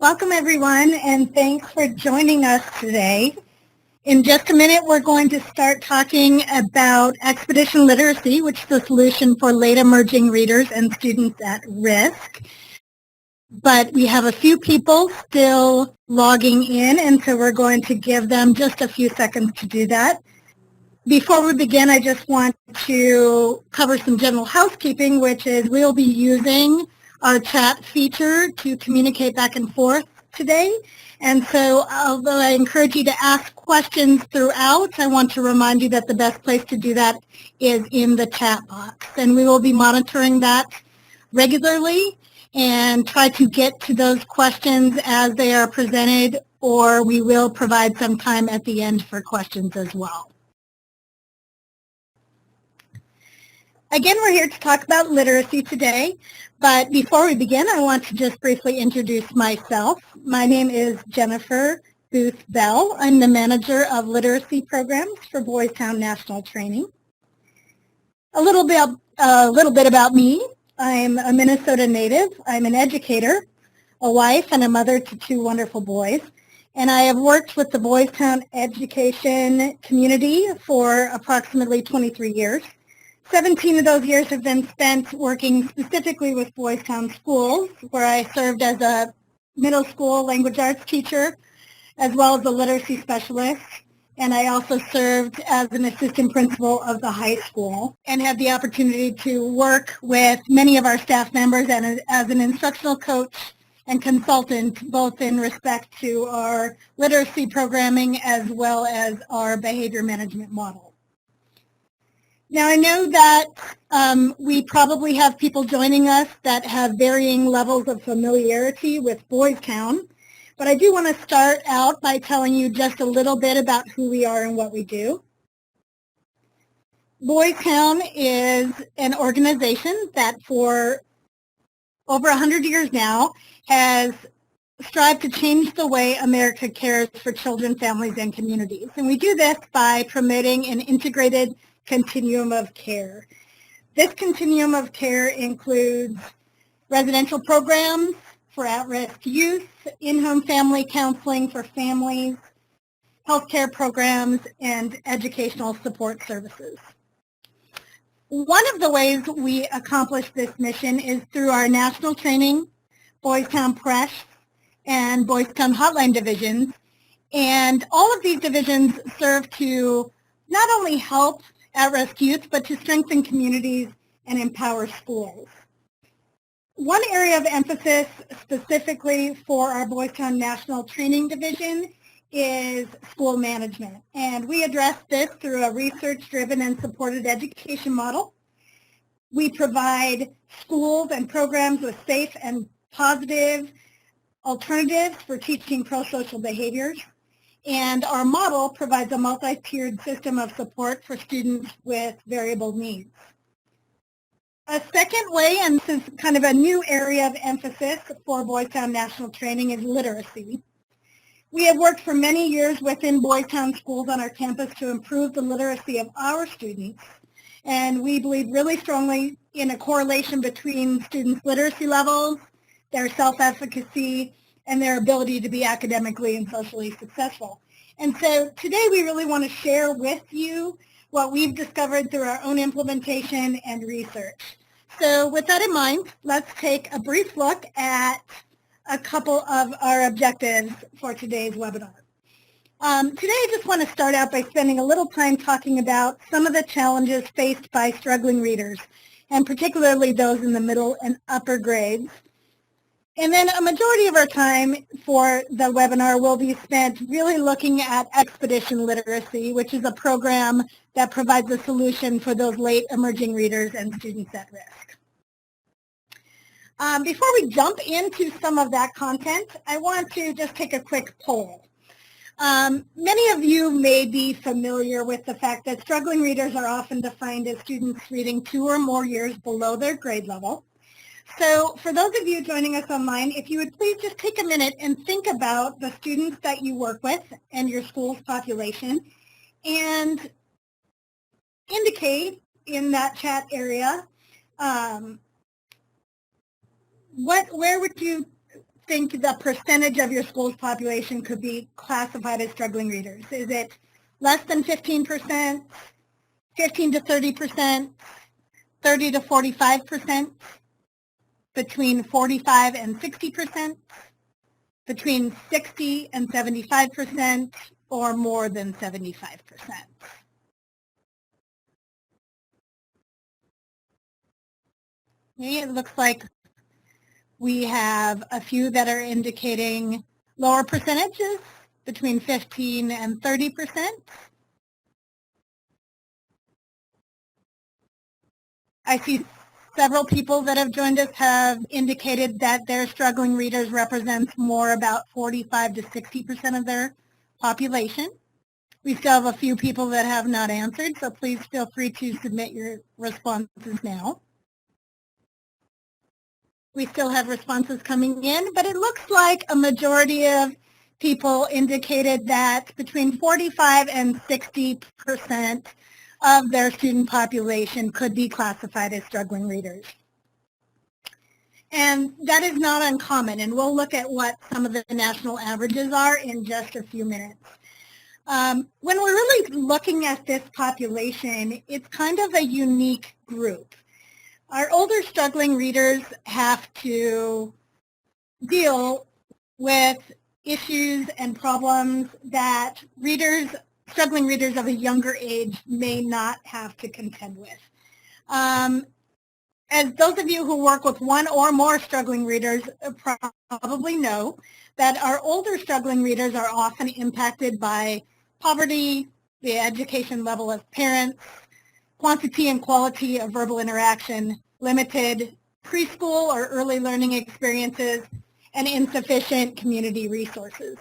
Welcome everyone, and thanks for joining us today. In just a minute, we're going to start talking about expedition literacy, which is the solution for late emerging readers and students at risk. But we have a few people still logging in, and so we're going to give them just a few seconds to do that. Before we begin, I just want to cover some general housekeeping, which is we'll be using our chat feature to communicate back and forth today. And so although I encourage you to ask questions throughout, I want to remind you that the best place to do that is in the chat box. And we will be monitoring that regularly and try to get to those questions as they are presented, or we will provide some time at the end for questions as well. Again, we're here to talk about literacy today, but before we begin, I want to just briefly introduce myself. My name is Jennifer Booth Bell. I'm the manager of literacy programs for Boys Town National Training. A little bit about me. I'm a Minnesota native. I'm an educator, a wife, and a mother to two wonderful boys. And I have worked with the Boys Town education community for approximately 23 years. 17 of those years have been spent working specifically with Boys Town schools, where I served as a middle school language arts teacher, as well as a literacy specialist. And I also served as an assistant principal of the high school and had the opportunity to work with many of our staff members and as an instructional coach and consultant, both in respect to our literacy programming as well as our behavior management model. Now, I know that we probably have people joining us that have varying levels of familiarity with Boys Town, but I do want to start out by telling you just a little bit about who we are and what we do. Boys Town is an organization that for over 100 years now has strived to change the way America cares for children, families, and communities. And we do this by promoting an integrated continuum of care. This continuum of care includes residential programs for at-risk youth, in-home family counseling for families, healthcare programs, and educational support services. One of the ways we accomplish this mission is through our national training, Boys Town Press, and Boys Town Hotline divisions. And all of these divisions serve to not only help at-risk youth, but to strengthen communities and empower schools. One area of emphasis specifically for our Boys Town National Training Division is school management. And we address this through a research-driven and supported education model. We provide schools and programs with safe and positive alternatives for teaching pro-social behaviors. And our model provides a multi-tiered system of support for students with variable needs. A second way, and this is kind of a new area of emphasis for Boys Town National Training, is literacy. We have worked for many years within Boys Town schools on our campus to improve the literacy of our students. And we believe really strongly in a correlation between students' literacy levels, their self-efficacy, and their ability to be academically and socially successful. And so today we really want to share with you what we've discovered through our own implementation and research. So with that in mind, let's take a brief look at a couple of our objectives for today's webinar. Today I just want to start out by spending a little time talking about some of the challenges faced by struggling readers, and particularly those in the middle and upper grades. And then a majority of our time for the webinar will be spent really looking at expedition literacy, which is a program that provides a solution for those late emerging readers and students at risk. Before we jump into some of that content, I want to just take a quick poll. Many of you may be familiar with the fact that struggling readers are often defined as students reading 2 or more years below their grade level. So for those of you joining us online, if you would please just take a minute and think about the students that you work with and your school's population, and indicate in that chat area where would you think the percentage of your school's population could be classified as struggling readers? Is it less than 15%, 15 to 30%, 30 to 45%, between 45 and 60%, between 60 and 75%, or more than 75%? Okay, it looks like we have a few that are indicating lower percentages, between 15 and 30%. I see several people that have joined us have indicated that their struggling readers represents more about 45 to 60% of their population. We still have a few people that have not answered, so please feel free to submit your responses now. We still have responses coming in, but it looks like a majority of people indicated that between 45 and 60% of their student population could be classified as struggling readers. And that is not uncommon, and we'll look at what some of the national averages are in just a few minutes. When we're really looking at this population, it's kind of a unique group. Our older struggling readers have to deal with issues and problems that struggling readers of a younger age may not have to contend with. As those of you who work with one or more struggling readers probably know, that our older struggling readers are often impacted by poverty, the education level of parents, quantity and quality of verbal interaction, limited preschool or early learning experiences, and insufficient community resources.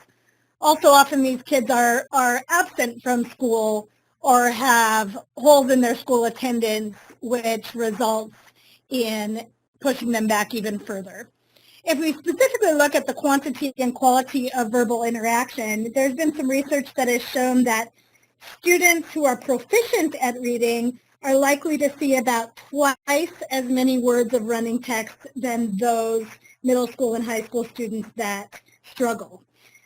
Also, often these kids are absent from school or have holes in their school attendance, which results in pushing them back even further. If we specifically look at the quantity and quality of verbal interaction, there's been some research that has shown that students who are proficient at reading are likely to see about twice as many words of running text than those middle school and high school students that struggle.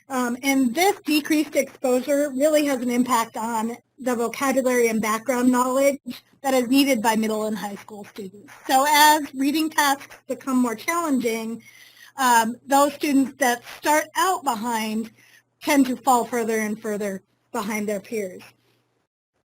And this decreased exposure really has an impact on the vocabulary and background knowledge that is needed by middle and high school students. So as reading tasks become more challenging, those students that start out behind tend to fall further and further behind their peers.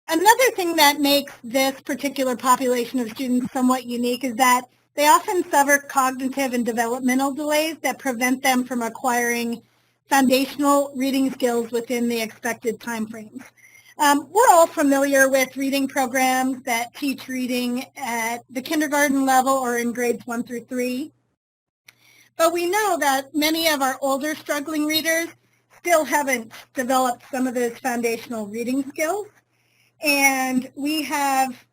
Another thing that makes this particular population of students somewhat unique is that they often suffer cognitive and developmental delays that prevent them from acquiring foundational reading skills within the expected timeframes. We're all familiar with reading programs that teach reading at the kindergarten level or in grades 1 through 3. But we know that many of our older struggling readers still haven't developed some of those foundational reading skills. And we have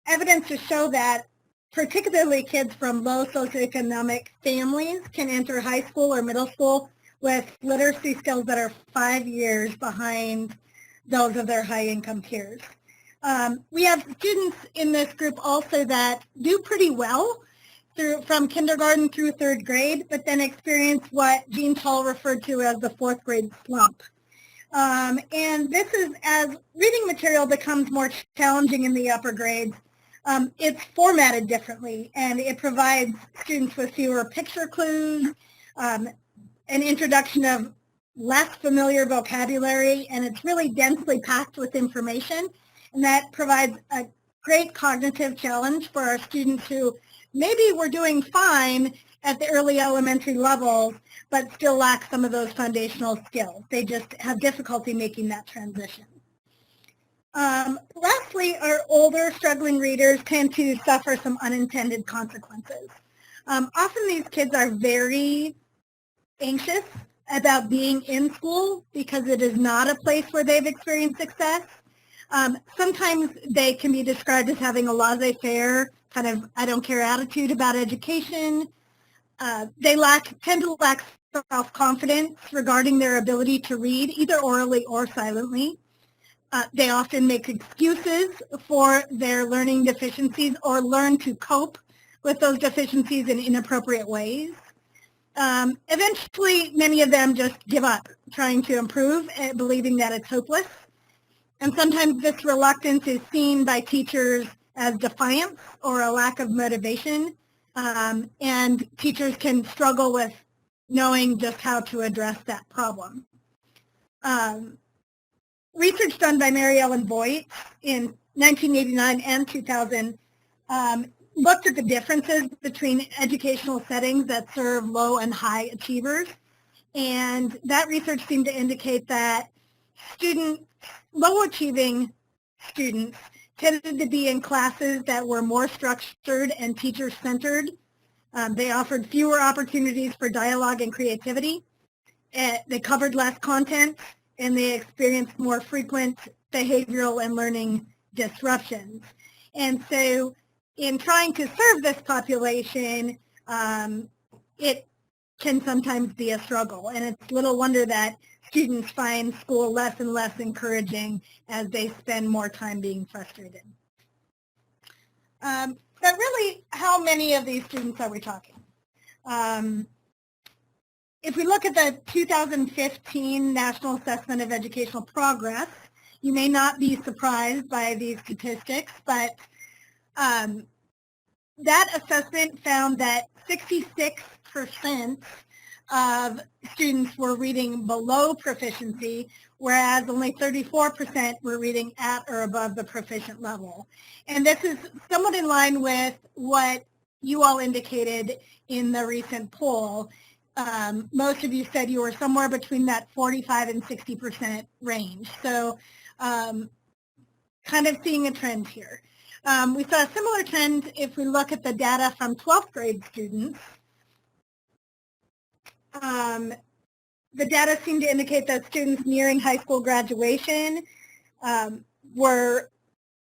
evidence to show that particularly kids from low socioeconomic families can enter high school or middle school with literacy skills that are 5 years behind those of their high-income peers. We have students in this group also that do pretty well from kindergarten through 3rd grade, but then experience what Jean Tull referred to as the 4th grade slump. And this is as reading material becomes more challenging in the upper grades, it's formatted differently, and it provides students with fewer picture clues, an introduction of less familiar vocabulary, and it's really densely packed with information, and that provides a great cognitive challenge for our students who maybe were doing fine at the early elementary levels, but still lack some of those foundational skills. They just have difficulty making that transition. Lastly, our older struggling readers tend to suffer some unintended consequences. Often these kids are very anxious about being in school because it is not a place where they've experienced success. Sometimes they can be described as having a laissez-faire, kind of I don't care attitude about education. They tend to lack self-confidence regarding their ability to read, either orally or silently. They often make excuses for their learning deficiencies or learn to cope with those deficiencies in inappropriate ways. Eventually, many of them just give up trying to improve, believing that it's hopeless. And sometimes this reluctance is seen by teachers as defiance or a lack of motivation. And teachers can struggle with knowing just how to address that problem. Research done by Mary Ellen Voigt in 1989 and 2000 looked at the differences between educational settings that serve low and high achievers. And that research seemed to indicate that low achieving students tended to be in classes that were more structured and teacher centered. They offered fewer opportunities for dialogue and creativity. They covered less content, and they experienced more frequent behavioral and learning disruptions. And so in trying to serve this population, it can sometimes be a struggle. And it's little wonder that students find school less and less encouraging as they spend more time being frustrated. But really, how many of these students are we talking? If we look at the 2015 National Assessment of Educational Progress, you may not be surprised by these statistics, but that assessment found that 66% of students were reading below proficiency, whereas only 34% were reading at or above the proficient level. And this is somewhat in line with what you all indicated in the recent poll. Most of you said you were somewhere between that 45 and 60% range. So kind of seeing a trend here. We saw a similar trend if we look at the data from 12th grade students. The data seemed to indicate that students nearing high school graduation were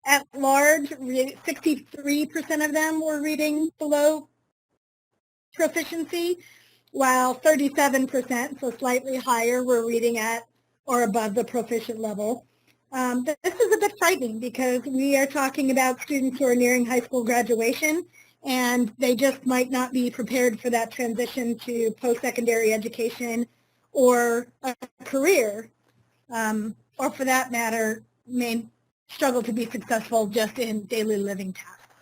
at large, 63% of them were reading below proficiency, while 37%, so slightly higher, were reading at or above the proficient level. This is a bit frightening because we are talking about students who are nearing high school graduation, and they just might not be prepared for that transition to post-secondary education or a career, or for that matter, may struggle to be successful just in daily living tasks.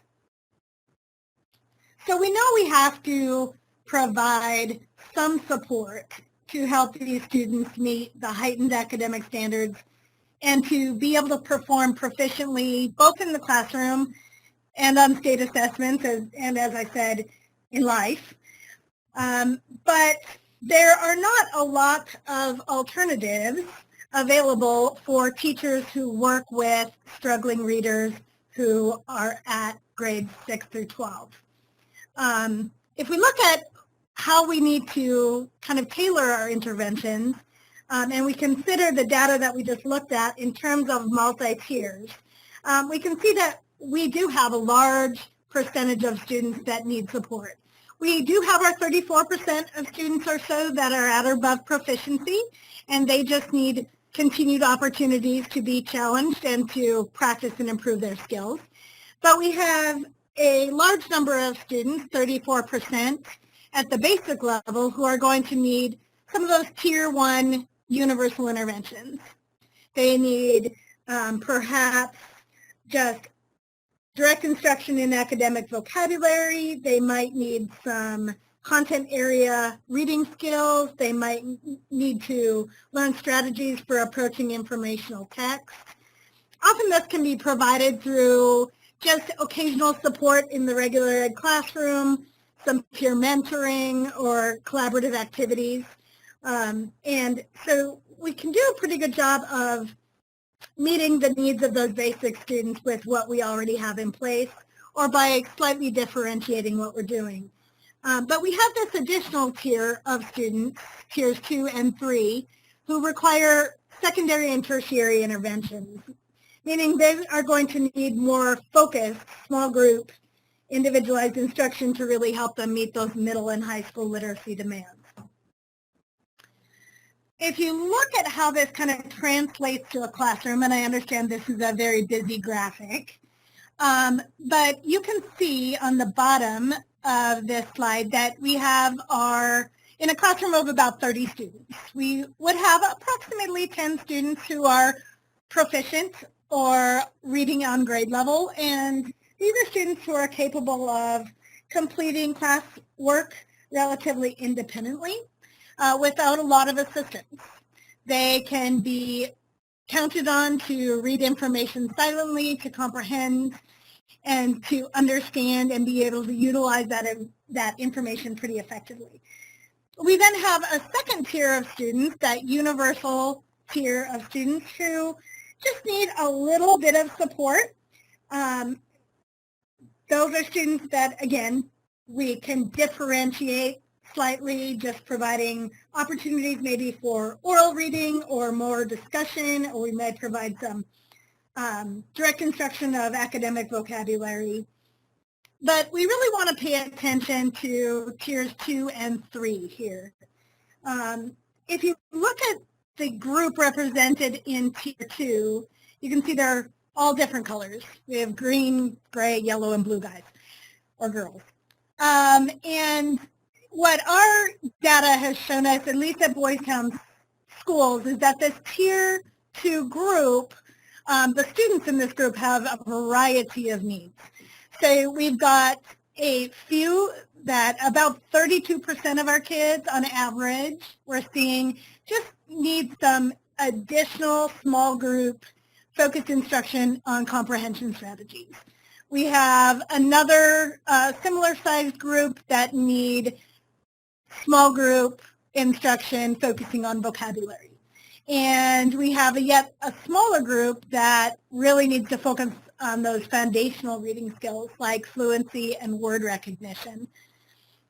So we know we have to provide some support to help these students meet the heightened academic standards and to be able to perform proficiently both in the classroom and on state assessments, and as I said, in life. But there are not a lot of alternatives available for teachers who work with struggling readers who are at grades 6 through 12. If we look at how we need to kind of tailor our interventions, and we consider the data that we just looked at in terms of multi-tiers, we can see that we do have a large percentage of students that need support. We do have our 34% of students or so that are at or above proficiency, and they just need continued opportunities to be challenged and to practice and improve their skills. But we have a large number of students, 34%, at the basic level who are going to need some of those tier 1 universal interventions. They need perhaps just direct instruction in academic vocabulary. They might need some content area reading skills. They might need to learn strategies for approaching informational text. Often this can be provided through just occasional support in the regular ed classroom, some peer mentoring or collaborative activities. And so we can do a pretty good job of meeting the needs of those basic students with what we already have in place, or by slightly differentiating what we're doing. But we have this additional tier of students, tiers 2 and 3, who require secondary and tertiary interventions, meaning they are going to need more focused, small group, individualized instruction to really help them meet those middle and high school literacy demands. If you look at how this kind of translates to a classroom, and I understand this is a very busy graphic, but you can see on the bottom of this slide that we have our in a classroom of about 30 students. We would have approximately 10 students who are proficient or reading on grade level, and these are students who are capable of completing class work relatively independently without a lot of assistance. They can be counted on to read information silently, to comprehend, and to understand and be able to utilize that information pretty effectively. We then have a second tier of students, that universal tier of students who just need a little bit of support. Those are students that, again, we can differentiate slightly, just providing opportunities maybe for oral reading or more discussion, or we might provide some direct instruction of academic vocabulary. But we really want to pay attention to tiers 2 and 3 here. If you look at the group represented in tier 2, you can see they're all different colors. We have green, gray, yellow, and blue guys or girls. And what our data has shown us, at least at Boys Town schools, is that this tier 2 group, the students in this group have a variety of needs. So we've got a few that about 32% of our kids on average we're seeing just need some additional small group focused instruction on comprehension strategies. We have another similar sized group that need small group instruction focusing on vocabulary. And we have yet a smaller group that really needs to focus on those foundational reading skills like fluency and word recognition.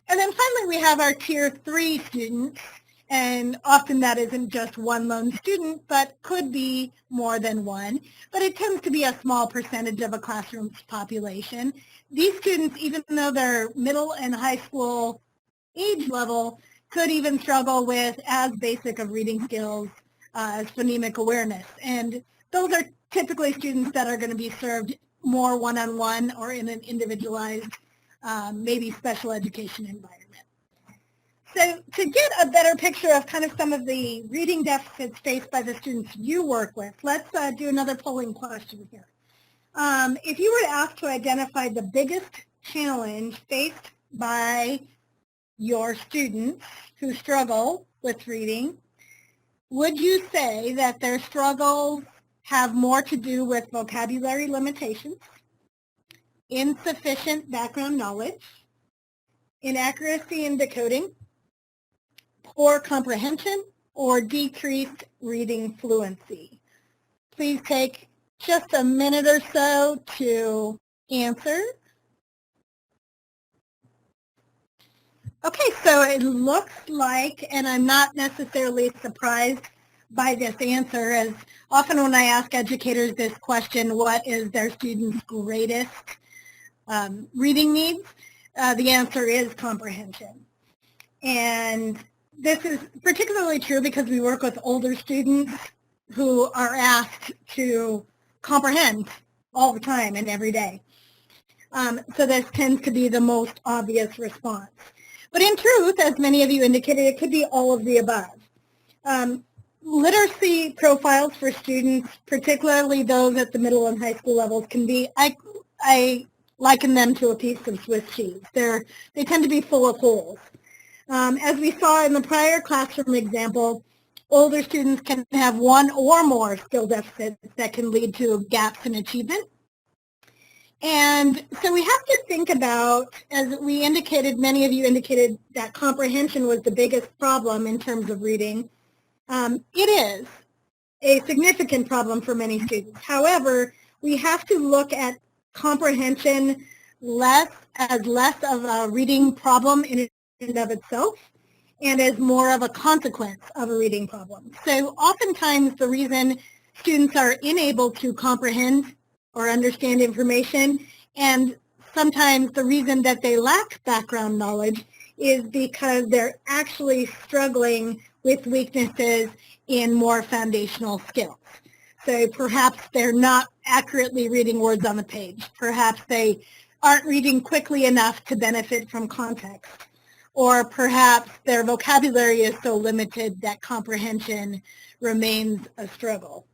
And then finally we have our tier 3 students, and often that isn't just one lone student, but could be more than one, but it tends to be a small percentage of a classroom's population. These students, even though they're middle and high school age level, could even struggle with as basic of reading skills as phonemic awareness. And those are typically students that are going to be served more one-on-one or in an individualized, maybe special education environment. So to get a better picture of kind of some of the reading deficits faced by the students you work with, let's do another polling question here. If you were asked to identify the biggest challenge faced by your students who struggle with reading, would you say that their struggles have more to do with vocabulary limitations, insufficient background knowledge, inaccuracy in decoding, poor comprehension, or decreased reading fluency? Please take just a minute or so to answer. Okay, so it looks like, and I'm not necessarily surprised by this answer, as often when I ask educators this question, what is their students' greatest reading needs, the answer is comprehension. And this is particularly true because we work with older students who are asked to comprehend all the time and every day. So this tends to be the most obvious response. But in truth, as many of you indicated, it could be all of the above. Literacy profiles for students, particularly those at the middle and high school levels, can be, I liken them to a piece of Swiss cheese. They tend to be full of holes. As we saw in the prior classroom example, older students can have one or more skill deficits that can lead to gaps in achievement. And so we have to think about, as we indicated, many of you indicated that comprehension was the biggest problem in terms of reading. It is a significant problem for many students. However, we have to look at comprehension as less of a reading problem in and of itself, and as more of a consequence of a reading problem. So oftentimes the reason students are unable to comprehend or understand information, and sometimes the reason that they lack background knowledge is because they're actually struggling with weaknesses in more foundational skills. So perhaps they're not accurately reading words on the page. Perhaps they aren't reading quickly enough to benefit from context. or perhaps their vocabulary is so limited that comprehension remains a struggle.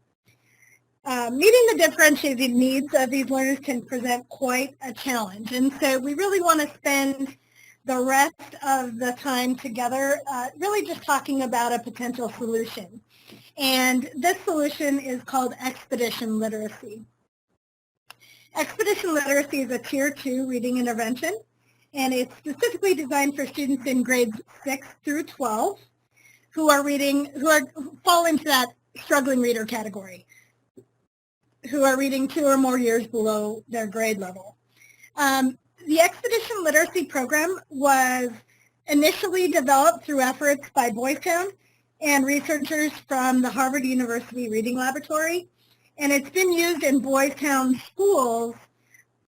Meeting the differentiated needs of these learners can present quite a challenge, and so we really want to spend the rest of the time together really just talking about a potential solution. And this solution is called expedition literacy. Expedition literacy is a Tier 2 reading intervention, and it's specifically designed for students in grades 6 through 12 who fall into that struggling reader category, who are reading 2 or more years below their grade level. The Expedition Literacy Program was initially developed through efforts by Boys Town and researchers from the Harvard University Reading Laboratory, and it's been used in Boys Town schools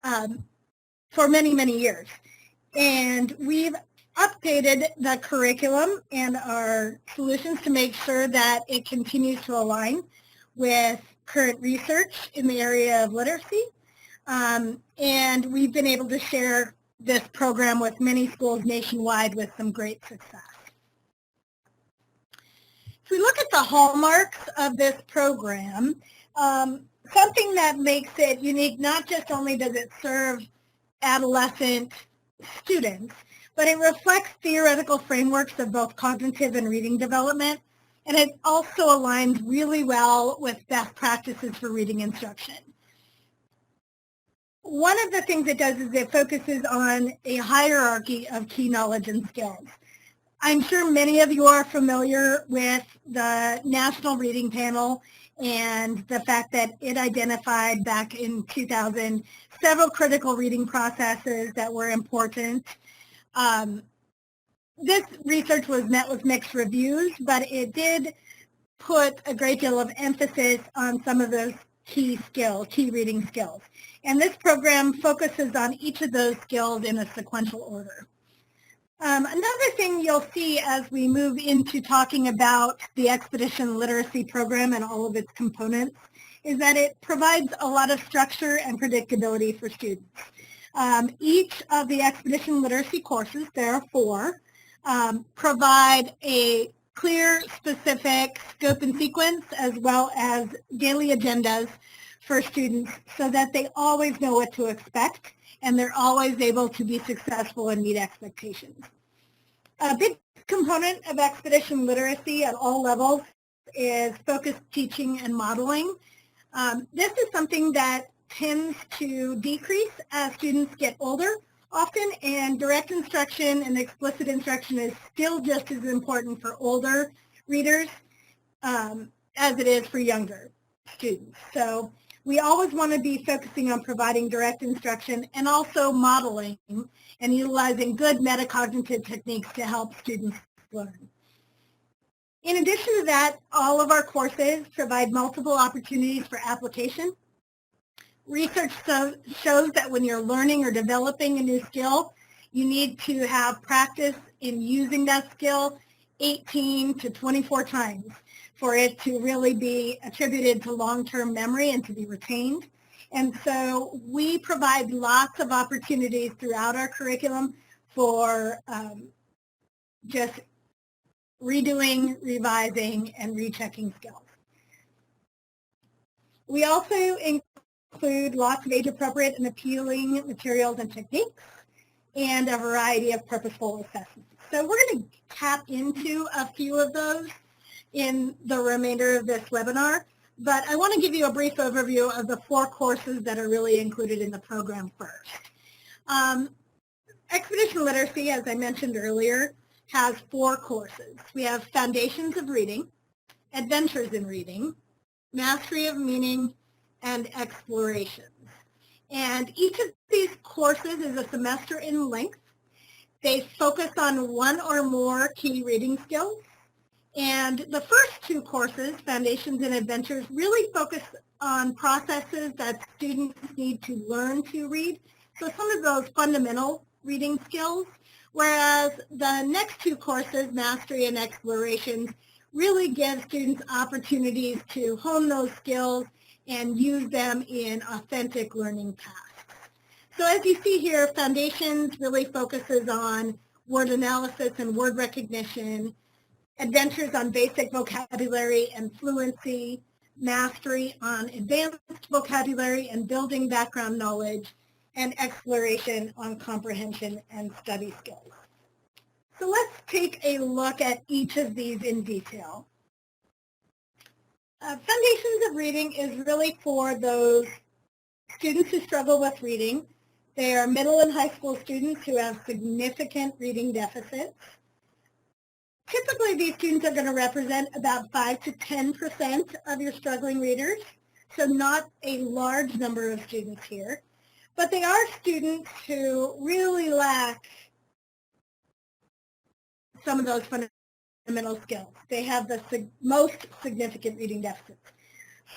for many, many years. And we've updated the curriculum and our solutions to make sure that it continues to align with current research in the area of literacy. And we've been able to share this program with many schools nationwide with some great success. If we look at the hallmarks of this program, something that makes it unique, not just only does it serve adolescent students, but it reflects theoretical frameworks of both cognitive and reading development, and it also aligns really well with best practices for reading instruction. One of the things it does is it focuses on a hierarchy of key knowledge and skills. I'm sure many of you are familiar with the National Reading Panel and the fact that it identified back in 2000 several critical reading processes that were important. This research was met with mixed reviews, but it did put a great deal of emphasis on some of those key reading skills. And this program focuses on each of those skills in a sequential order. Another thing you'll see as we move into talking about the Expedition Literacy Program and all of its components is that it provides a lot of structure and predictability for students. Each of the Expedition Literacy courses, there are 4, provide a clear, specific scope and sequence as well as daily agendas for students so that they always know what to expect and they're always able to be successful and meet expectations. A big component of expedition literacy at all levels is focused teaching and modeling. This is something that tends to decrease as students get older often, and direct instruction and explicit instruction is still just as important for older readers as it is for younger students. So we always want to be focusing on providing direct instruction and also modeling and utilizing good metacognitive techniques to help students learn. In addition to that, all of our courses provide multiple opportunities for application. Research shows that when you're learning or developing a new skill, you need to have practice in using that skill 18 to 24 times for it to really be attributed to long-term memory and to be retained. And so we provide lots of opportunities throughout our curriculum for just redoing, revising, and rechecking skills. We also include lots of age-appropriate and appealing materials and techniques and a variety of purposeful assessments. So we're going to tap into a few of those in the remainder of this webinar, but I want to give you a brief overview of the 4 courses that are really included in the program first. Expedition Literacy, as I mentioned earlier, has 4 courses. We have Foundations of Reading, Adventures in Reading, Mastery of Meaning, and Explorations. And each of these courses is a semester in length. They focus on 1 or more key reading skills. And the first 2 courses, Foundations and Adventures, really focus on processes that students need to learn to read. So some of those fundamental reading skills, whereas the next 2 courses, Mastery and Explorations, really give students opportunities to hone those skills and use them in authentic learning tasks. So as you see here, Foundations really focuses on word analysis and word recognition, adventures on basic vocabulary and fluency, mastery on advanced vocabulary and building background knowledge, and exploration on comprehension and study skills. So let's take a look at each of these in detail. Foundations of Reading is really for those students who struggle with reading. They are middle and high school students who have significant reading deficits. Typically, these students are going to represent about 5 to 10% of your struggling readers, so not a large number of students here. But they are students who really lack some of those fundamental skills. They have the most significant reading deficits.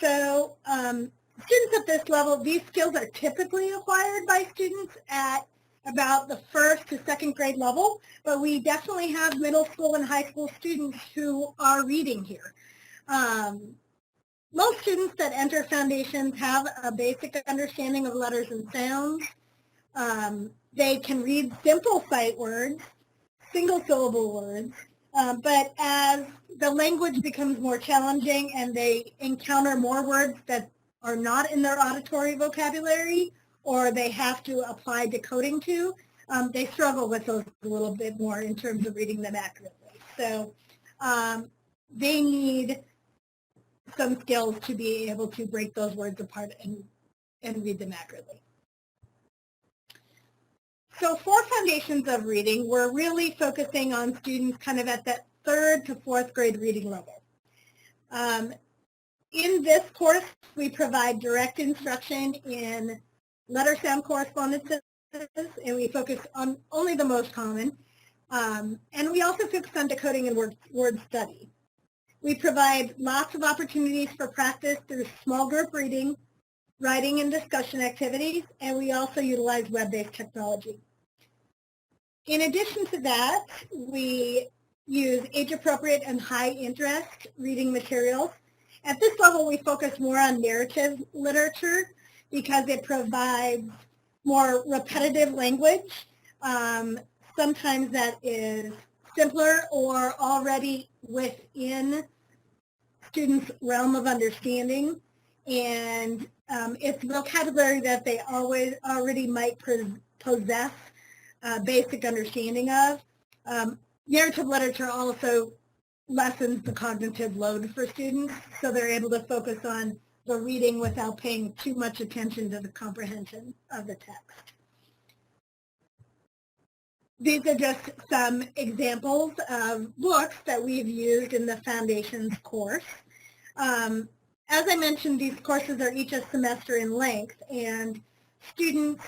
So students at this level, these skills are typically acquired by students at about the first to second grade level, but we definitely have middle school and high school students who are reading here. Most students that enter Foundations have a basic understanding of letters and sounds. They can read simple sight words, single syllable words, but as the language becomes more challenging and they encounter more words that are not in their auditory vocabulary or they have to apply decoding to, they struggle with those a little bit more in terms of reading them accurately. So they need some skills to be able to break those words apart and read them accurately. So for Foundations of Reading, we're really focusing on students kind of at that 3rd to 4th grade reading level. In this course, we provide direct instruction in letter sound correspondences, and we focus on only the most common. And we also focus on decoding and word study. We provide lots of opportunities for practice through small group reading, writing and discussion activities, and we also utilize web-based technology. In addition to that, we use age-appropriate and high-interest reading materials. At this level, we focus more on narrative literature because it provides more repetitive language. Sometimes that is simpler or already within students' realm of understanding, and it's vocabulary that they already might possess basic understanding of. Narrative literature also lessens the cognitive load for students, so they're able to focus on the reading without paying too much attention to the comprehension of the text. These are just some examples of books that we've used in the Foundations course. As I mentioned, these courses are each a semester in length, and students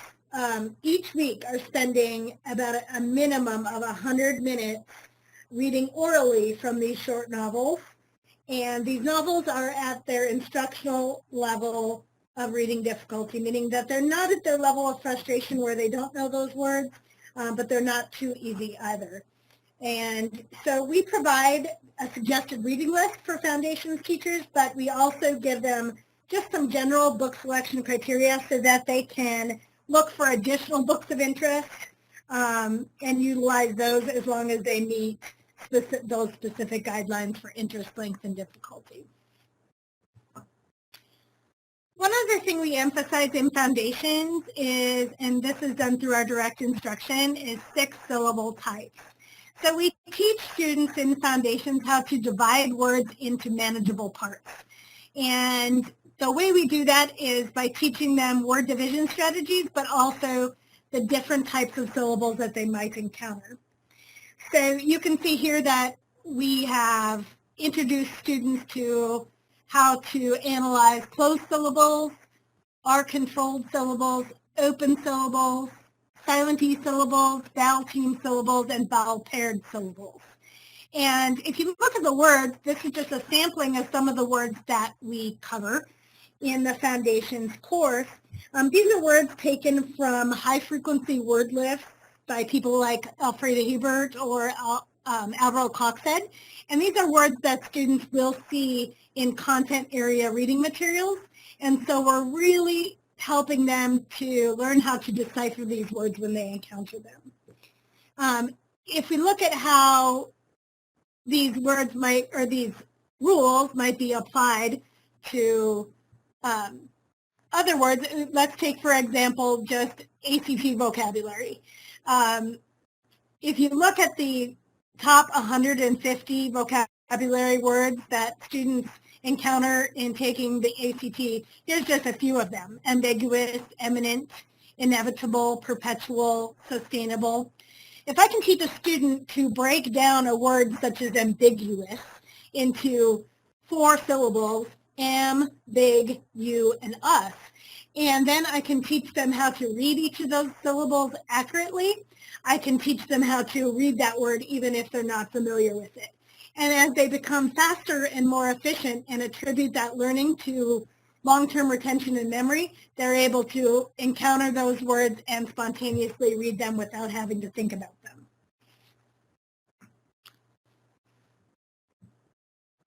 each week are spending about a minimum of 100 minutes reading orally from these short novels. And these novels are at their instructional level of reading difficulty, meaning that they're not at their level of frustration where they don't know those words, but they're not too easy either. And so we provide a suggested reading list for Foundations teachers, but we also give them just some general book selection criteria so that they can look for additional books of interest and utilize those as long as they meet those specific guidelines for interest, length, and difficulty. One other thing we emphasize in Foundations is, and this is done through our direct instruction, is 6 syllable types. So we teach students in Foundations how to divide words into manageable parts. And the way we do that is by teaching them word division strategies, but also the different types of syllables that they might encounter. So you can see here that we have introduced students to how to analyze closed syllables, R-controlled syllables, open syllables, silent E syllables, vowel team syllables, and vowel paired syllables. And if you look at the words, this is just a sampling of some of the words that we cover in the Foundations course. These are words taken from high-frequency word lists by people like Alfreda Hebert or Alvaro Coxhead. And these are words that students will see in content area reading materials. And so we're really helping them to learn how to decipher these words when they encounter them. if we look at how these words might, or these rules might be applied to other words, let's take, for example, just ACT vocabulary. If you look at the top 150 vocabulary words that students encounter in taking the ACT, there's just a few of them: ambiguous, eminent, inevitable, perpetual, sustainable. If I can teach a student to break down a word such as ambiguous into 4 syllables, am, big, you, and us, and then I can teach them how to read each of those syllables accurately, I can teach them how to read that word even if they're not familiar with it. And as they become faster and more efficient and attribute that learning to long-term retention and memory, they're able to encounter those words and spontaneously read them without having to think about them.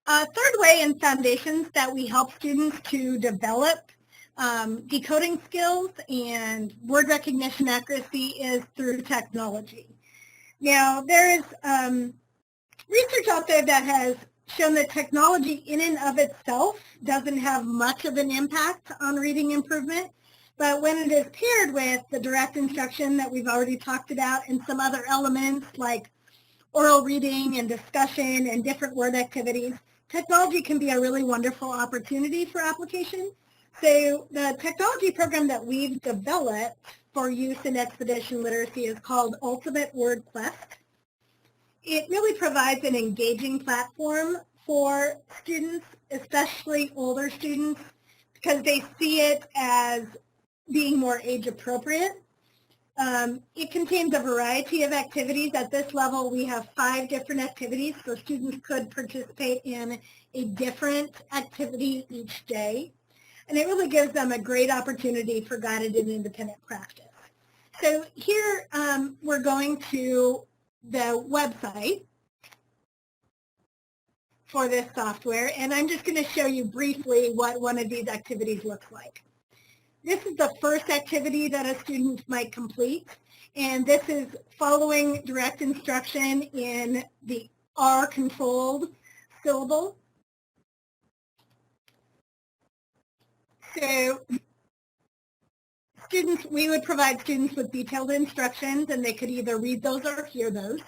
A third way in Foundations that we help students to develop decoding skills and word recognition accuracy is through technology. Now, there is research out there that has shown that technology in and of itself doesn't have much of an impact on reading improvement, but when it is paired with the direct instruction that we've already talked about and some other elements like oral reading and discussion and different word activities, technology can be a really wonderful opportunity for application. So the technology program that we've developed for use in expedition literacy is called Ultimate Word Quest. It really provides an engaging platform for students, especially older students, because they see it as being more age appropriate. It contains a variety of activities. At this level, we have 5 different activities, so students could participate in a different activity each day. And it really gives them a great opportunity for guided and independent practice. So here we're going to the website for this software, and I'm just going to show you briefly what one of these activities looks like. This is the first activity that a student might complete, and this is following direct instruction in the R-controlled syllable. So we would provide students with detailed instructions, and they could either read those or hear those.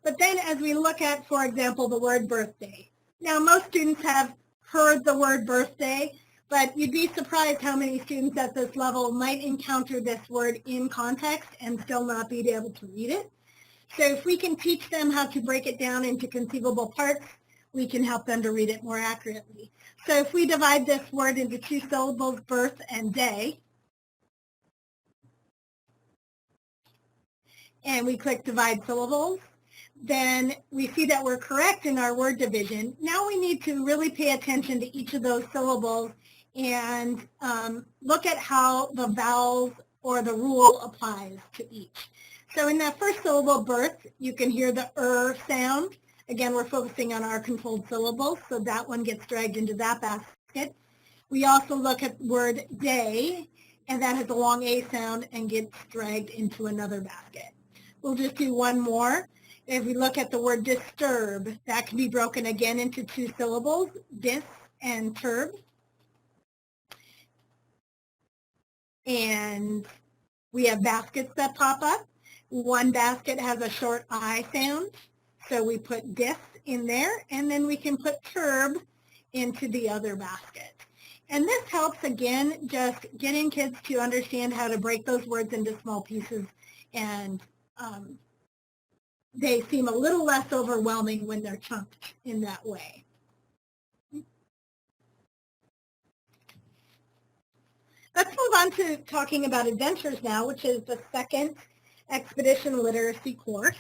But then as we look at, for example, the word birthday. Now, most students have heard the word birthday, but you'd be surprised how many students at this level might encounter this word in context and still not be able to read it. So if we can teach them how to break it down into conceivable parts, we can help them to read it more accurately. So if we divide this word into 2 syllables, birth and day, and we click divide syllables, then we see that we're correct in our word division. Now we need to really pay attention to each of those syllables and look at how the vowels or the rule applies to each. So in that first syllable, birth, you can hear the sound. Again, we're focusing on our controlled syllables, so that one gets dragged into that basket. We also look at word day, and that has a long A sound and gets dragged into another basket. We'll just do one more. If we look at the word disturb, that can be broken again into 2 syllables, dis and turb. And we have baskets that pop up. One basket has a short I sound, so we put dis in there, and then we can put turb into the other basket. And this helps, again, just getting kids to understand how to break those words into small pieces, and they seem a little less overwhelming when they're chunked in that way. Let's move on to talking about adventures now, which is the second expedition literacy course.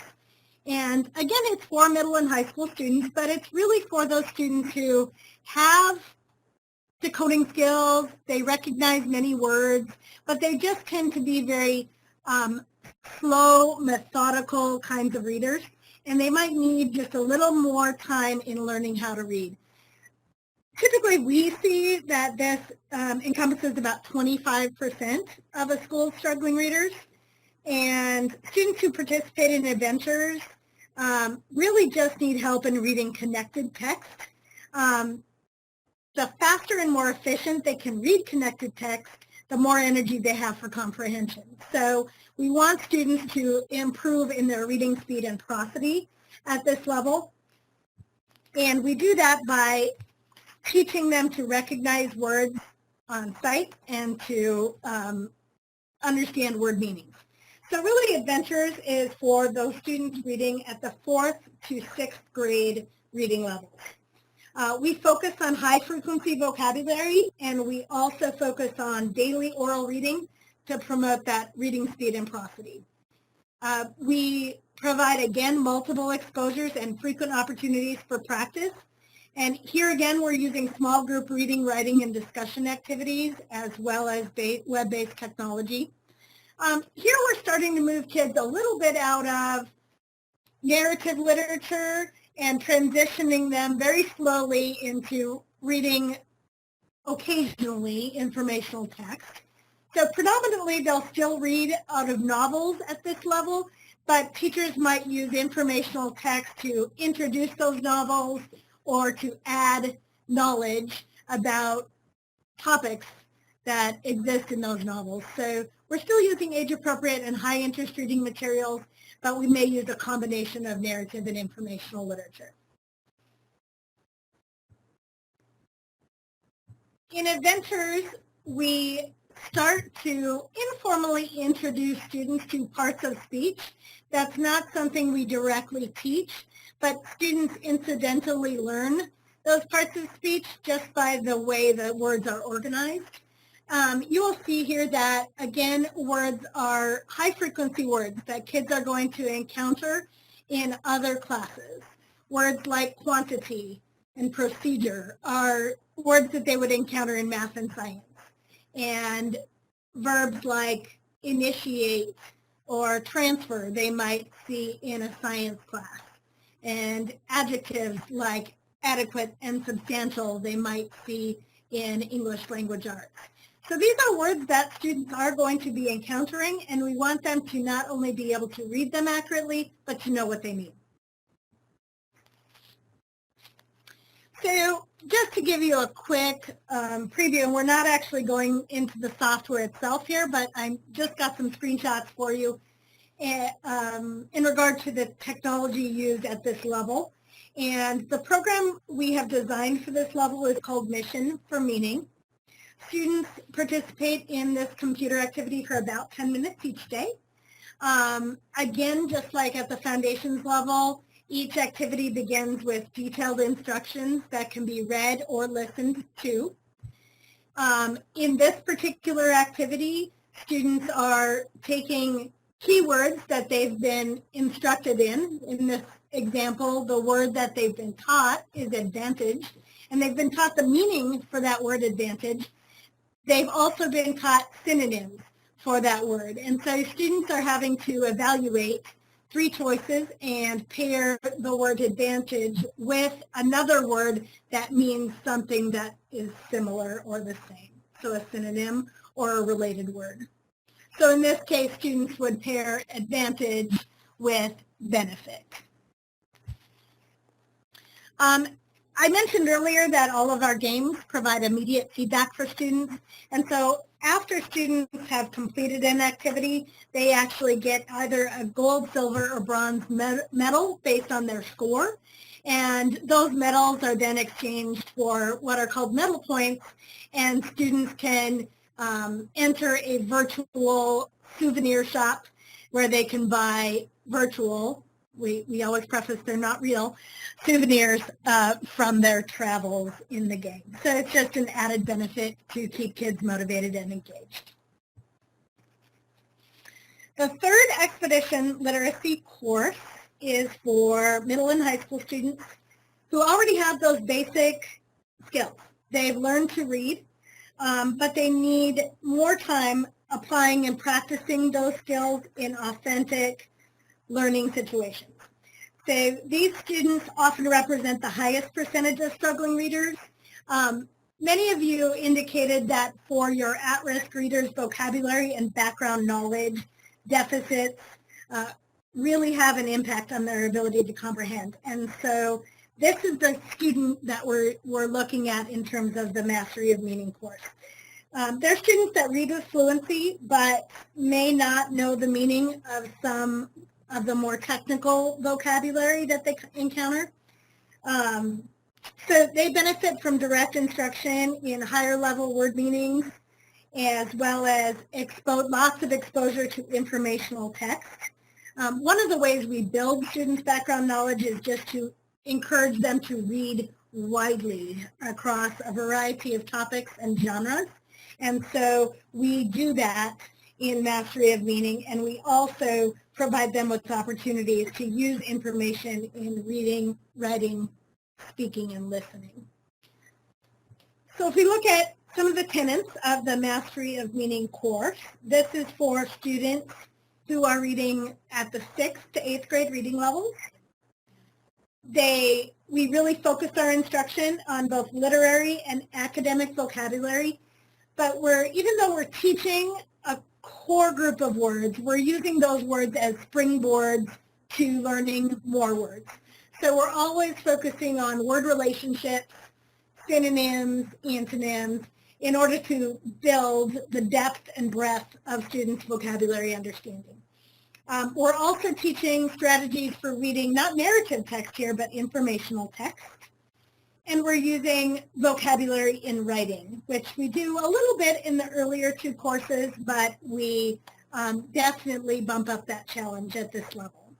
And again, it's for middle and high school students, but it's really for those students who have decoding skills, they recognize many words, but they just tend to be very slow, methodical kinds of readers, and they might need just a little more time in learning how to read. Typically, we see that this encompasses about 25% of a school's struggling readers, and students who participate in adventures really just need help in reading connected text. The faster and more efficient they can read connected text, the more energy they have for comprehension. So we want students to improve in their reading speed and prosody at this level. And we do that by teaching them to recognize words on sight and to understand word meanings. So really Adventures is for those students reading at the 4th to 6th grade reading levels. We focus on high frequency vocabulary, and we also focus on daily oral reading to promote that reading speed and prosody. We provide, again, multiple exposures and frequent opportunities for practice. And here again, we're using small group reading, writing, and discussion activities, as well as web-based technology. Here we're starting to move kids a little bit out of narrative literature and transitioning them very slowly into reading occasionally informational text. So predominantly they'll still read out of novels at this level, but teachers might use informational text to introduce those novels or to add knowledge about topics that exist in those novels. So we're still using age-appropriate and high-interest reading materials, but we may use a combination of narrative and informational literature. In Adventures, we start to informally introduce students to parts of speech. That's not something we directly teach, but students incidentally learn those parts of speech just by the way the words are organized. You will see here that, again, words are high-frequency words that kids are going to encounter in other classes. Words like quantity and procedure are words that they would encounter in math and science. And verbs like initiate or transfer they might see in a science class. And adjectives like adequate and substantial they might see in English language arts. So these are words that students are going to be encountering, and we want them to not only be able to read them accurately, but to know what they mean. So just to give you a quick preview, and we're not actually going into the software itself here, but I just got some screenshots for you in regard to the technology used at this level. And the program we have designed for this level is called Mission for Meaning. Students participate in this computer activity for about 10 minutes each day. Again, just like at the foundations level, each activity begins with detailed instructions that can be read or listened to. In this particular activity, students are taking keywords that they've been instructed in. In this example, the word that they've been taught is advantage, and they've been taught the meaning for that word advantage. They've also been taught synonyms for that word. And so students are having to evaluate 3 choices and pair the word advantage with another word that means something that is similar or the same. So a synonym or a related word. So in this case, students would pair advantage with benefit. I mentioned earlier that all of our games provide immediate feedback for students, and so after students have completed an activity, they actually get either a gold, silver, or bronze medal based on their score, and those medals are then exchanged for what are called medal points, and students can enter a virtual souvenir shop where they can buy virtual, we always preface they're not real, souvenirs from their travels in the game. So it's just an added benefit to keep kids motivated and engaged. The third expedition literacy course is for middle and high school students who already have those basic skills. They've learned to read, but they need more time applying and practicing those skills in authentic learning situations. So these students often represent the highest percentage of struggling readers. Many of you indicated that for your at-risk readers, vocabulary and background knowledge deficits really have an impact on their ability to comprehend. And so this is the student that we're looking at in terms of the Mastery of Meaning course. There are students that read with fluency but may not know the meaning of some of the more technical vocabulary that they encounter. So they benefit from direct instruction in higher level word meanings, as well as lots of exposure to informational text. One of the ways we build students' background knowledge is just to encourage them to read widely across a variety of topics and genres. And so we do that in Mastery of Meaning, and we also provide them with opportunities to use information in reading, writing, speaking, and listening. So if we look at some of the tenets of the Mastery of Meaning course, this is for students who are reading at the 6th to 8th grade reading levels. We really focus our instruction on both literary and academic vocabulary, but even though we're teaching a core group of words, we're using those words as springboards to learning more words. So we're always focusing on word relationships, synonyms, antonyms, in order to build the depth and breadth of students' vocabulary understanding. We're also teaching strategies for reading, not narrative text here, but informational text. And we're using vocabulary in writing, which we do a little bit in the earlier two courses, but we definitely bump up that challenge at this level.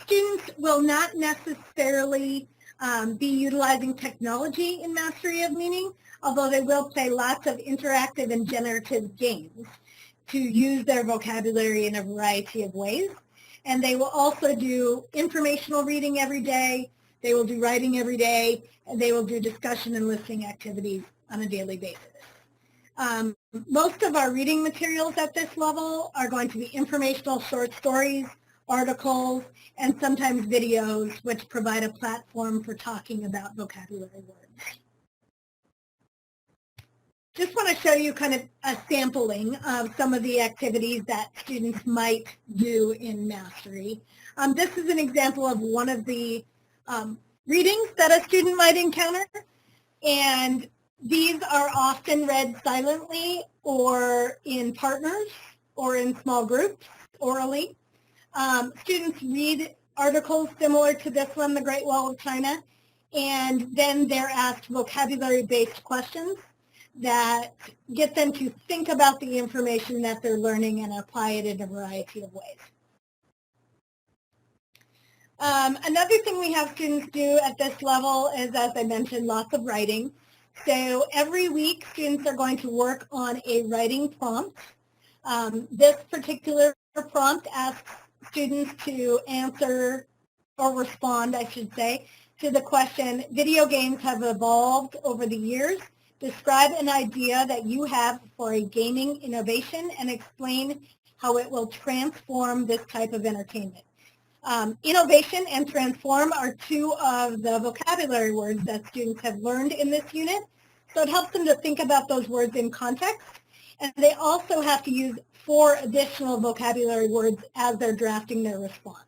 Students will not necessarily be utilizing technology in Mastery of Meaning, although they will play lots of interactive and generative games to use their vocabulary in a variety of ways. And they will also do informational reading every day, they will do writing every day, and they will do discussion and listening activities on a daily basis. Most of our reading materials at this level are going to be informational short stories, articles, and sometimes videos, which provide a platform for talking about vocabulary words. Just want to show you kind of a sampling of some of the activities that students might do in Mastery. This is an example of one of the readings that a student might encounter, and these are often read silently or in partners or in small groups orally. Students read articles similar to this one, The Great Wall of China, and then they're asked vocabulary-based questions that get them to think about the information that they're learning and apply it in a variety of ways. Another thing we have students do at this level is, as I mentioned, lots of writing. So every week, students are going to work on a writing prompt. This particular prompt asks students to answer or respond, I should say, to the question, video games have evolved over the years. Describe an idea that you have for a gaming innovation and explain how it will transform this type of entertainment. Innovation and transform are two of the vocabulary words that students have learned in this unit. So it helps them to think about those words in context. And they also have to use 4 additional vocabulary words as they're drafting their response.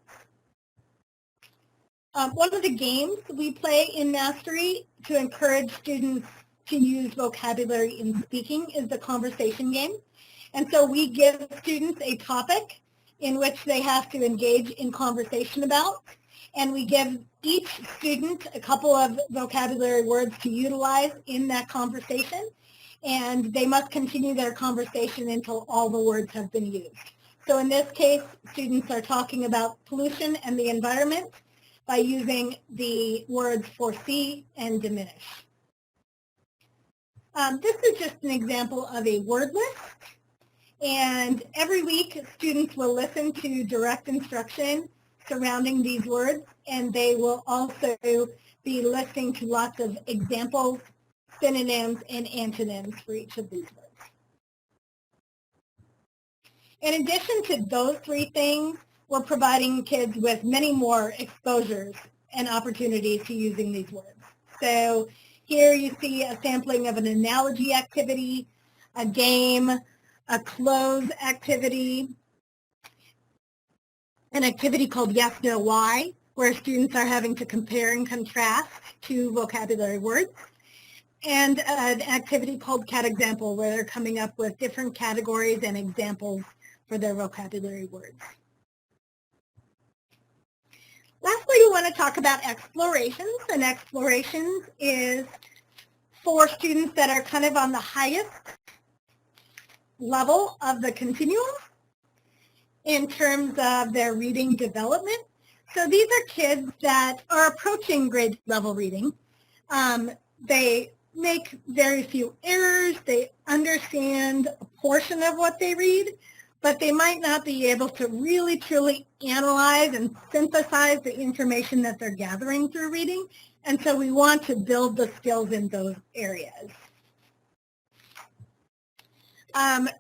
One of the games we play in Mastery to encourage students to use vocabulary in speaking is the conversation game. And so we give students a topic in which they have to engage in conversation about, and we give each student a couple of vocabulary words to utilize in that conversation, and they must continue their conversation until all the words have been used. So in this case, students are talking about pollution and the environment by using the words foresee and diminish. This is just an example of a word list. And every week, students will listen to direct instruction surrounding these words, and they will also be listening to lots of examples, synonyms, and antonyms for each of these words. In addition to those 3 things, we're providing kids with many more exposures and opportunities to using these words. So here you see a sampling of an analogy activity, a game, a close activity, an activity called Yes, No, Why, where students are having to compare and contrast two vocabulary words, and an activity called Cat Example, where they're coming up with different categories and examples for their vocabulary words. Lastly, we want to talk about explorations, and explorations is for students that are kind of on the highest level of the continuum in terms of their reading development. So these are kids that are approaching grade level reading. They make very few errors. They understand a portion of what they read, but they might not be able to really, truly analyze and synthesize the information that they're gathering through reading. And so we want to build the skills in those areas.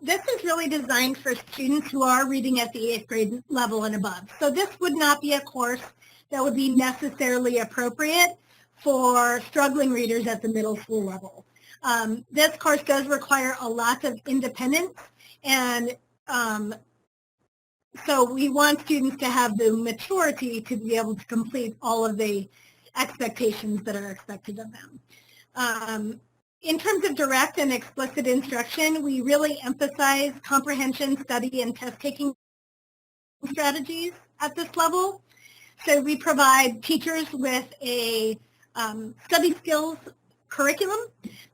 This is really designed for students who are reading at the 8th grade level and above. So this would not be a course that would be necessarily appropriate for struggling readers at the middle school level. This course does require a lot of independence, and so we want students to have the maturity to be able to complete all of the expectations that are expected of them. In terms of direct and explicit instruction, we really emphasize comprehension, study, and test-taking strategies at this level. So we provide teachers with a study skills curriculum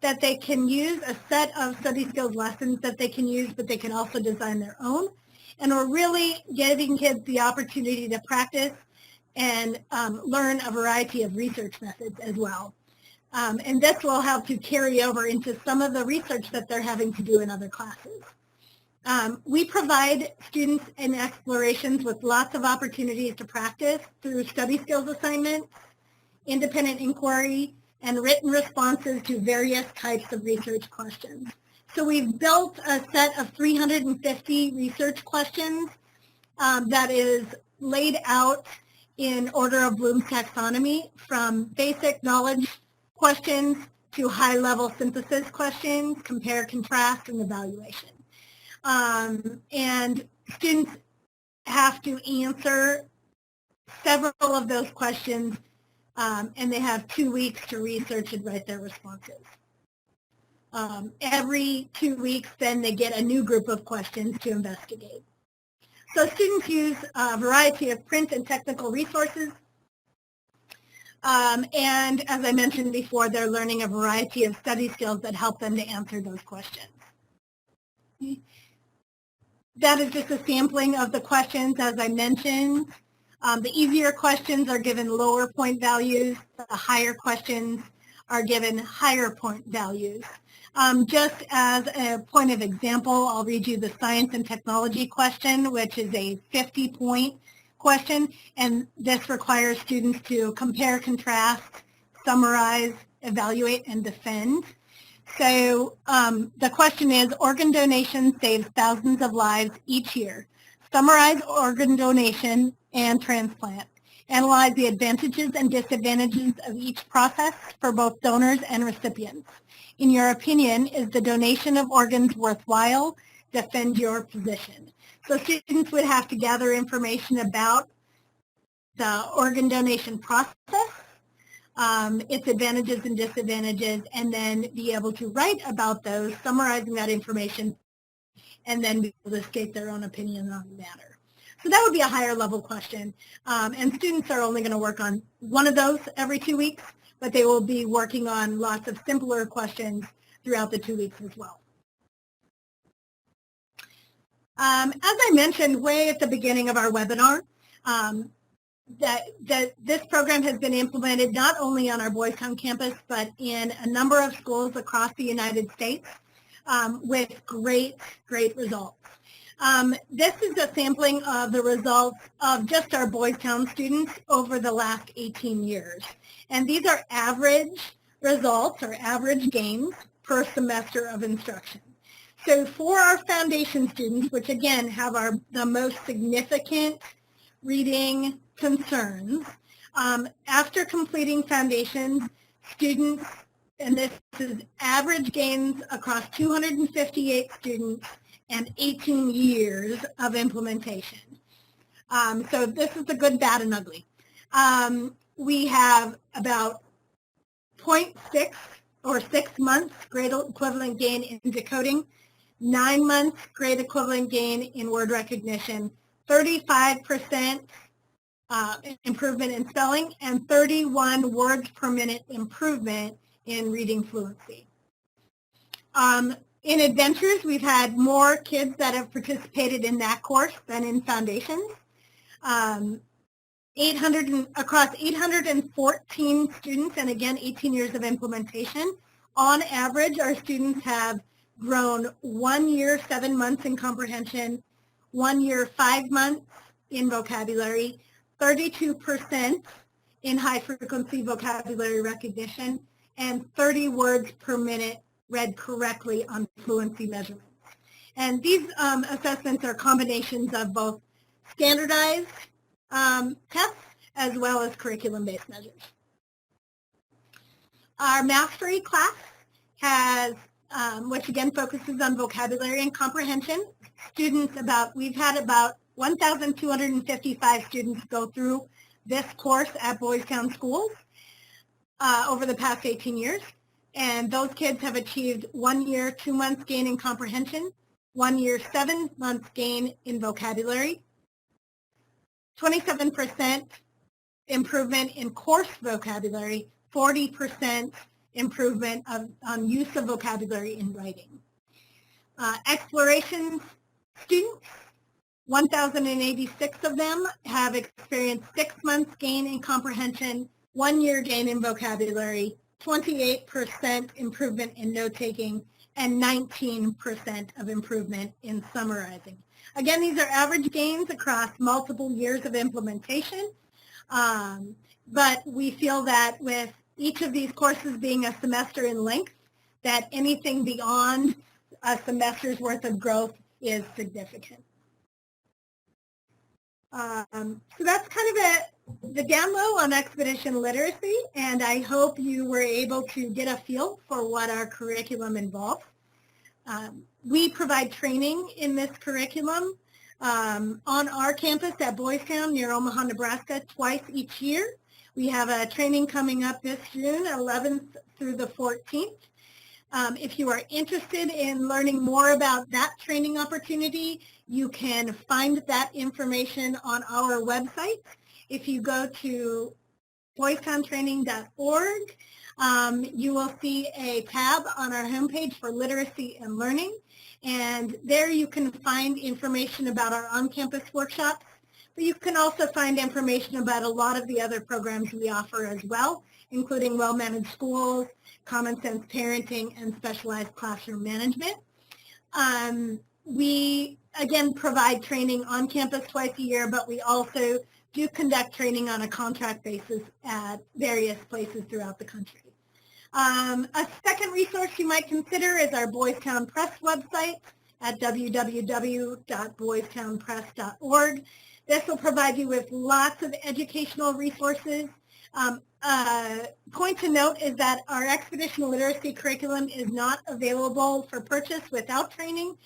that they can use, a set of study skills lessons that they can use, but they can also design their own. And we're really giving kids the opportunity to practice and learn a variety of research methods as well. And this will help to carry over into some of the research that they're having to do in other classes. We provide students in explorations with lots of opportunities to practice through study skills assignments, independent inquiry, and written responses to various types of research questions. So we've built a set of 350 research questions that is laid out in order of Bloom's taxonomy, from basic knowledge questions to high-level synthesis questions, compare, contrast, and evaluation. And students have to answer several of those questions, and they have 2 weeks to research and write their responses. Every 2 weeks, then they get a new group of questions to investigate. So students use a variety of print and technical resources. And as I mentioned before, they're learning a variety of study skills that help them to answer those questions. That is just a sampling of the questions, as I mentioned. The easier questions are given lower point values. The higher questions are given higher point values. Just as a point of example, I'll read you the science and technology question, which is a 50-point question, and this requires students to compare, contrast, summarize, evaluate, and defend. So the question is, organ donation saves thousands of lives each year. Summarize organ donation and transplant. Analyze the advantages and disadvantages of each process for both donors and recipients. In your opinion, is the donation of organs worthwhile? Defend your position. So students would have to gather information about the organ donation process, its advantages and disadvantages, and then be able to write about those, summarizing that information, and then be able to state their own opinion on the matter. So that would be a higher level question. And students are only going to work on one of those every 2 weeks, but they will be working on lots of simpler questions throughout the 2 weeks as well. As I mentioned way at the beginning of our webinar, this program has been implemented not only on our Boys Town campus, but in a number of schools across the United States with great results. This is a sampling of the results of just our Boys Town students over the last 18 years. And these are average results or average gains per semester of instruction. So for our foundation students, which again have the most significant reading concerns, after completing foundations, students, and this is average gains across 258 students and 18 years of implementation. So this is the good, bad, and ugly. We have about 0.6 or 6 months grade equivalent gain in decoding, 9 months grade equivalent gain in word recognition, 35% improvement in spelling, and 31 words per minute improvement in reading fluency. In Adventures, we've had more kids that have participated in that course than in Foundations. Across 814 students, and again, 18 years of implementation, on average, our students have grown 1 year, 7 months in comprehension, 1 year, 5 months in vocabulary, 32% in high-frequency vocabulary recognition, and 30 words per minute read correctly on fluency measurements. And these assessments are combinations of both standardized tests as well as curriculum-based measures. Our mastery class has, which again focuses on vocabulary and comprehension. We've had about 1,255 students go through this course at Boys Town Schools over the past 18 years. And those kids have achieved 1 year, 2 months gain in comprehension, 1 year, 7 months gain in vocabulary, 27% improvement in course vocabulary, 40% improvement on use of vocabulary in writing. Exploration students, 1,086 of them have experienced 6 months gain in comprehension, 1 year gain in vocabulary, 28% improvement in note-taking, and 19% of improvement in summarizing. Again, these are average gains across multiple years of implementation, but we feel that with each of these courses being a semester in length, that anything beyond a semester's worth of growth is significant. So that's kind of the down low on expedition literacy, and I hope you were able to get a feel for what our curriculum involves. We provide training in this curriculum on our campus at Boys Town near Omaha, Nebraska, twice each year. We have a training coming up this June 11th through the 14th. If you are interested in learning more about that training opportunity, you can find that information on our website. If you go to boystowntraining.org, you will see a tab on our homepage for literacy and learning, and there you can find information about our on-campus workshops, but you can also find information about a lot of the other programs we offer as well, including well-managed schools, common sense parenting, and specialized classroom management. We, again, provide training on campus twice a year, but we also do conduct training on a contract basis at various places throughout the country. A second resource you might consider is our Boys Town Press website at www.boystownpress.org. This will provide you with lots of educational resources. Point to note is that our expedition literacy curriculum is not available for purchase without training,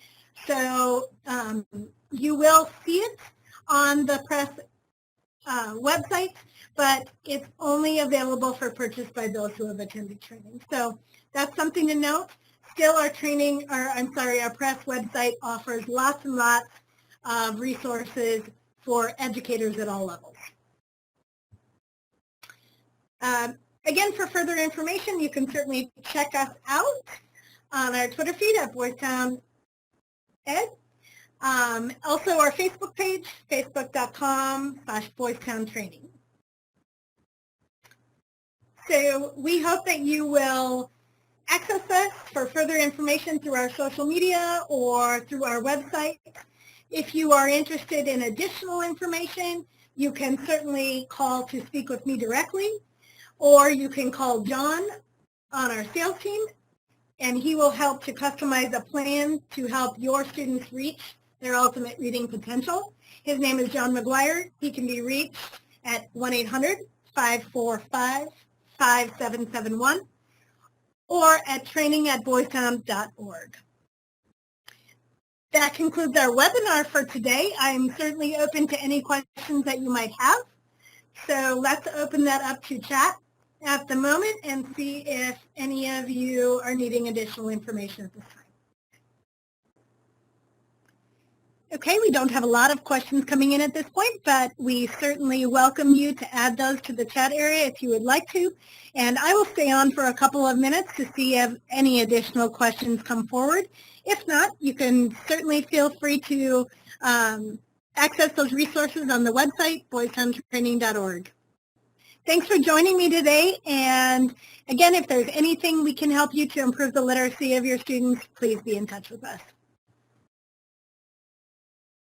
so you will see it on the press website, but it's only available for purchase by those who have attended training. So that's something to note. Still, our press website offers lots and lots of resources for educators at all levels. Again, for further information, you can certainly check us out on our Twitter feed at Boys Town Ed. Also our Facebook page, facebook.com/boystowntraining. So we hope that you will access us for further information through our social media or through our website. If you are interested in additional information, you can certainly call to speak with me directly, or you can call John on our sales team, and he will help to customize a plan to help your students reach their ultimate reading potential. His name is John McGuire. He can be reached at 1-800-545-5771 or at training@boystown.org. That concludes our webinar for today. I'm certainly open to any questions that you might have. So let's open that up to chat at the moment and see if any of you are needing additional information at this time. Okay, we don't have a lot of questions coming in at this point, but we certainly welcome you to add those to the chat area if you would like to. And I will stay on for a couple of minutes to see if any additional questions come forward. If not, you can certainly feel free to access those resources on the website, boystowntraining.org. Thanks for joining me today. And again, if there's anything we can help you to improve the literacy of your students, please be in touch with us.